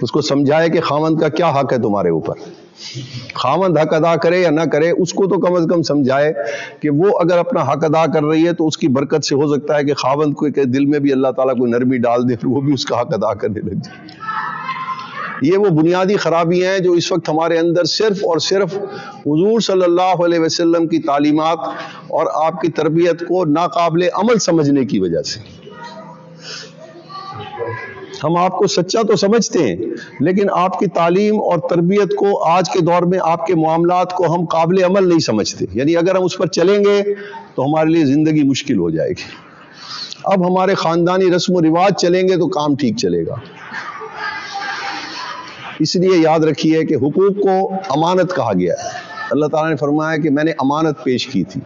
اس کو سمجھائے کہ خاوند کا کیا حق ہے تمہارے اوپر. خاوند حق ادا کرے یا نہ کرے، اس کو تو کم از کم سمجھائے کہ وہ اگر اپنا حق ادا کر رہی ہے تو اس کی برکت سے ہو سکتا ہے کہ خاوند کو دل میں بھی اللہ تعالیٰ کوئی نرمی ڈال دے، وہ بھی اس کا حق ادا کرنے لگ جائے. یہ وہ بنیادی خرابیاں ہیں جو اس وقت ہمارے اندر صرف اور صرف حضور صلی اللہ علیہ وسلم کی تعلیمات اور آپ کی تربیت کو ناقابل عمل سمجھنے کی وجہ سے. ہم آپ کو سچا تو سمجھتے ہیں، لیکن آپ کی تعلیم اور تربیت کو آج کے دور میں آپ کے معاملات کو ہم قابل عمل نہیں سمجھتے. یعنی اگر ہم اس پر چلیں گے تو ہمارے لیے زندگی مشکل ہو جائے گی. اب ہمارے خاندانی رسم و رواج چلیں گے تو کام ٹھیک چلے گا. اس لیے یاد رکھیے کہ حقوق کو امانت کہا گیا ہے. اللہ تعالیٰ نے فرمایا کہ میں نے امانت پیش کی تھی.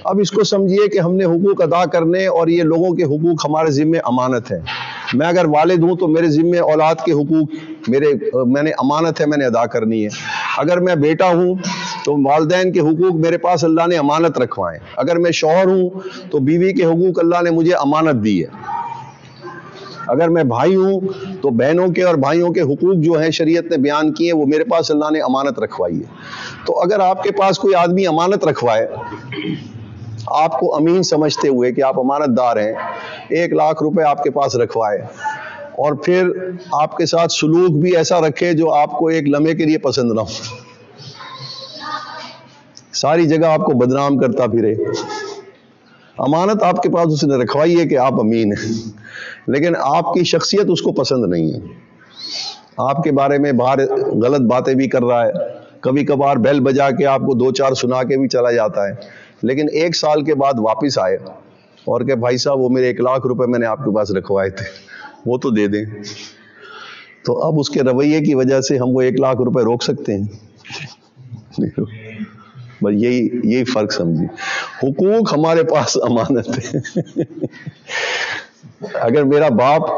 اب اس کو سمجھیے کہ ہم نے حقوق ادا کرنے، اور یہ لوگوں کے حقوق ہمارے ذمے امانت ہے. میں اگر والد ہوں تو میرے ذمے اولاد کے حقوق میں نے امانت ہے، میں نے ادا کرنی ہے. اگر میں بیٹا ہوں تو والدین کے حقوق میرے پاس اللہ نے امانت رکھوائے. اگر میں شوہر ہوں تو بیوی کے حقوق اللہ نے مجھے امانت دی ہے. اگر میں بھائی ہوں تو بہنوں کے اور بھائیوں کے حقوق جو ہیں شریعت نے بیان کیے وہ میرے پاس اللہ نے امانت رکھوائی ہے. تو اگر آپ کے پاس کوئی آدمی امانت رکھوائے، آپ کو امین سمجھتے ہوئے کہ آپ امانت دار ہیں، 1 لاکھ روپے آپ کے پاس رکھوائے اور پھر آپ کے ساتھ سلوک بھی ایسا رکھے جو آپ کو ایک لمحے کے لیے پسند نہ ہو، ساری جگہ آپ کو بدنام کرتا پھرے. امانت آپ کے پاس اس نے رکھوائی ہے کہ آپ امین ہیں، لیکن آپ کی شخصیت اس کو پسند نہیں ہے. آپ کے بارے میں باہر غلط باتیں بھی کر رہا ہے، کبھی کبھار بیل بجا کے آپ کو 2-4 سنا کے بھی چلا جاتا ہے، لیکن 1 سال کے بعد واپس آئے اور کہ بھائی صاحب وہ میرے 1 لاکھ روپے میں نے آپ کے پاس رکھوائے تھے، وہ تو دے دیں. تو اب اس کے رویے کی وجہ سے ہم وہ 1 لاکھ روپے روک سکتے ہیں؟ بس یہی فرق سمجھیے. حقوق ہمارے پاس امانت ہے. اگر میرا باپ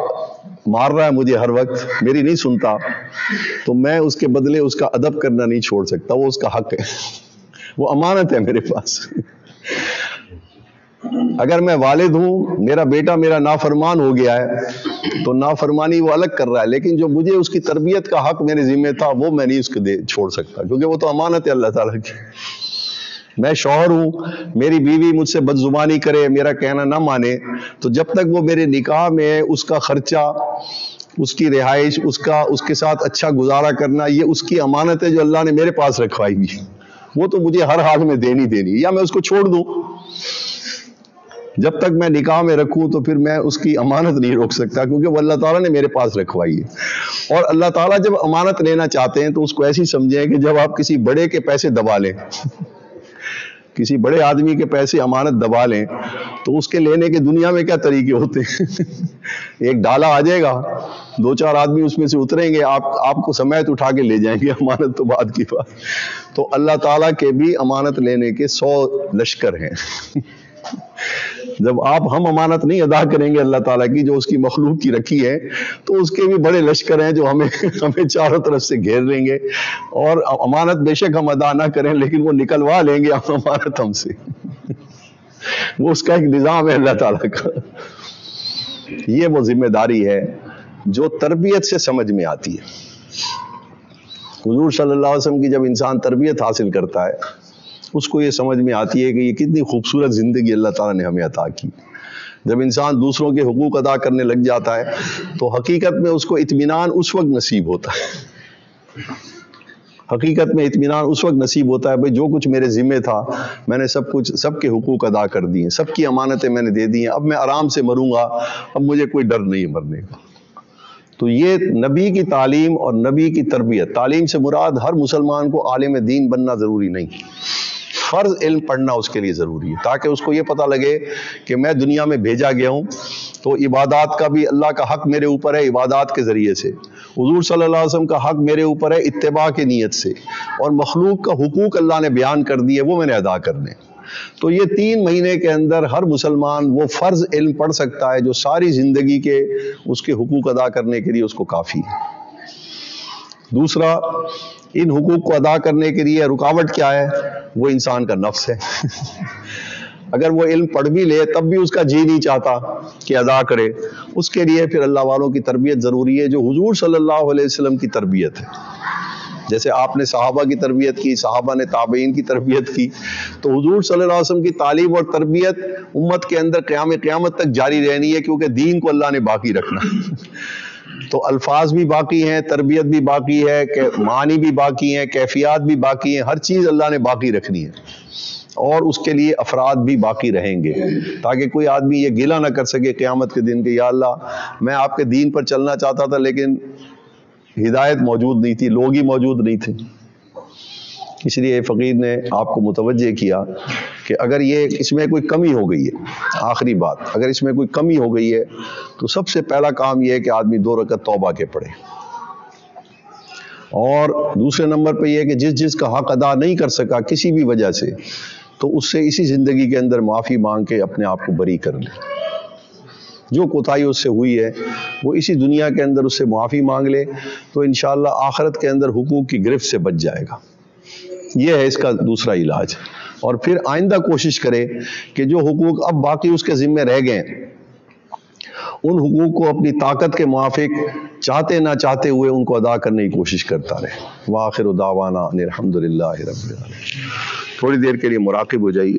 مار رہا ہے مجھے ہر وقت، میری نہیں سنتا، تو میں اس کے بدلے اس کا ادب کرنا نہیں چھوڑ سکتا. وہ اس کا حق ہے، وہ امانت ہے میرے پاس. اگر میں والد ہوں، میرا بیٹا میرا نافرمان ہو گیا ہے تو نافرمانی وہ الگ کر رہا ہے، لیکن جو مجھے اس کی تربیت کا حق میرے ذمہ تھا وہ میں نہیں اس کو چھوڑ سکتا، کیونکہ وہ تو امانت ہے اللہ تعالیٰ کی. میں شوہر ہوں، میری بیوی مجھ سے بدزبانی کرے، میرا کہنا نہ مانے، تو جب تک وہ میرے نکاح میں اس کا خرچہ، اس کی رہائش، اس کے ساتھ اچھا گزارا کرنا، یہ اس کی امانت ہے جو اللہ نے میرے پاس رکھوائی ہوئی. وہ تو مجھے ہر حال میں دینی، یا میں اس کو چھوڑ دوں. جب تک میں نکاح میں رکھوں تو پھر میں اس کی امانت نہیں روک سکتا، کیونکہ وہ اللہ تعالیٰ نے میرے پاس رکھوائی ہے. اور اللہ تعالیٰ جب امانت لینا چاہتے ہیں تو اس کو ایسی سمجھیں کہ جب آپ کسی بڑے کے پیسے دبا لیں، کسی بڑے آدمی کے پیسے امانت دبا لیں، تو اس کے لینے کے دنیا میں کیا طریقے ہوتے ہیں. ایک ڈالا آ جائے گا، 2-4 آدمی اس میں سے اتریں گے، آپ کو سمیت اٹھا کے لے جائیں گے. امانت تو بعد کی بات. تو اللہ تعالیٰ کے بھی امانت لینے کے 100 لشکر ہیں. جب ہم امانت نہیں ادا کریں گے اللہ تعالیٰ کی جو اس کی مخلوق کی رکھی ہے، تو اس کے بھی بڑے لشکر ہیں جو ہمیں چاروں طرف سے گھیر لیں گے. اور امانت بے شک ہم ادا نہ کریں، لیکن وہ نکلوا لیں گے امانت ہم سے. وہ اس کا ایک نظام ہے اللہ تعالیٰ کا. یہ وہ ذمہ داری ہے جو تربیت سے سمجھ میں آتی ہے. حضور صلی اللہ علیہ وسلم کی جب انسان تربیت حاصل کرتا ہے، اس کو یہ سمجھ میں آتی ہے کہ یہ کتنی خوبصورت زندگی اللہ تعالیٰ نے ہمیں عطا کی. جب انسان دوسروں کے حقوق ادا کرنے لگ جاتا ہے تو حقیقت میں اس کو اطمینان اس وقت نصیب ہوتا ہے. حقیقت میں اطمینان اس وقت نصیب ہوتا ہے، بھئی جو کچھ میرے ذمہ تھا میں نے سب کے حقوق ادا کر دیے، سب کی امانتیں میں نے دے دی ہیں، اب میں آرام سے مروں گا، اب مجھے کوئی ڈر نہیں مرنے کا. تو یہ نبی کی تعلیم اور نبی کی تربیت. تعلیم سے مراد ہر مسلمان کو عالم دین بننا ضروری نہیں، فرض علم پڑھنا اس کے لیے ضروری ہے، تاکہ اس کو یہ پتہ لگے کہ میں دنیا میں بھیجا گیا ہوں تو عبادات کا بھی اللہ کا حق میرے اوپر ہے عبادات کے ذریعے سے، حضور صلی اللہ علیہ وسلم کا حق میرے اوپر ہے اتباع کی نیت سے، اور مخلوق کا حقوق اللہ نے بیان کر دیے وہ میں نے ادا کرنے. تو یہ 3 مہینے کے اندر ہر مسلمان وہ فرض علم پڑھ سکتا ہے جو ساری زندگی کے اس کے حقوق ادا کرنے کے لیے اس کو کافی ہے. دوسرا، ان حقوق کو ادا کرنے کے لیے رکاوٹ کیا ہے؟ وہ انسان کا نفس ہے. اگر وہ علم پڑھ بھی لے تب بھی اس کا جی نہیں چاہتا کہ ادا کرے. اس کے لیے پھر اللہ والوں کی تربیت ضروری ہے، جو حضور صلی اللہ علیہ وسلم کی تربیت ہے. جیسے آپ نے صحابہ کی تربیت کی، صحابہ نے تابعین کی تربیت کی، تو حضور صلی اللہ علیہ وسلم کی تعلیم اور تربیت امت کے اندر قیامت تک جاری رہنی ہے، کیونکہ دین کو اللہ نے باقی رکھنا. تو الفاظ بھی باقی ہیں، تربیت بھی باقی ہے، معنی بھی باقی ہیں، کیفیات بھی باقی ہیں، ہر چیز اللہ نے باقی رکھنی ہے. اور اس کے لیے افراد بھی باقی رہیں گے، تاکہ کوئی آدمی یہ گلہ نہ کر سکے قیامت کے دن کہ یا اللہ میں آپ کے دین پر چلنا چاہتا تھا لیکن ہدایت موجود نہیں تھی، لوگ ہی موجود نہیں تھے. اس لیے فقیر نے آپ کو متوجہ کیا کہ اگر اس میں کوئی کمی ہو گئی ہے، آخری بات، اگر اس میں کوئی کمی ہو گئی ہے تو سب سے پہلا کام یہ ہے کہ آدمی 2 رکعت توبہ کے پڑھے. اور دوسرے نمبر پہ یہ ہے کہ جس کا حق ادا نہیں کر سکا کسی بھی وجہ سے، تو اس سے اسی زندگی کے اندر معافی مانگ کے اپنے آپ کو بری کر لے. جو کوتاہی اس سے ہوئی ہے وہ اسی دنیا کے اندر اس سے معافی مانگ لے، تو انشاءاللہ آخرت کے اندر حقوق کی گرفت سے بچ جائے گا. یہ ہے اس کا دوسرا علاج. اور پھر آئندہ کوشش کرے کہ جو حقوق اب باقی اس کے ذمہ رہ گئے ہیں، ان حقوق کو اپنی طاقت کے موافق چاہتے نہ چاہتے ہوئے ان کو ادا کرنے کی کوشش کرتا رہے. وآخر دعوانا ان الحمدللہ رب العالمین. تھوڑی دیر کے لیے مراقب ہو جائیے.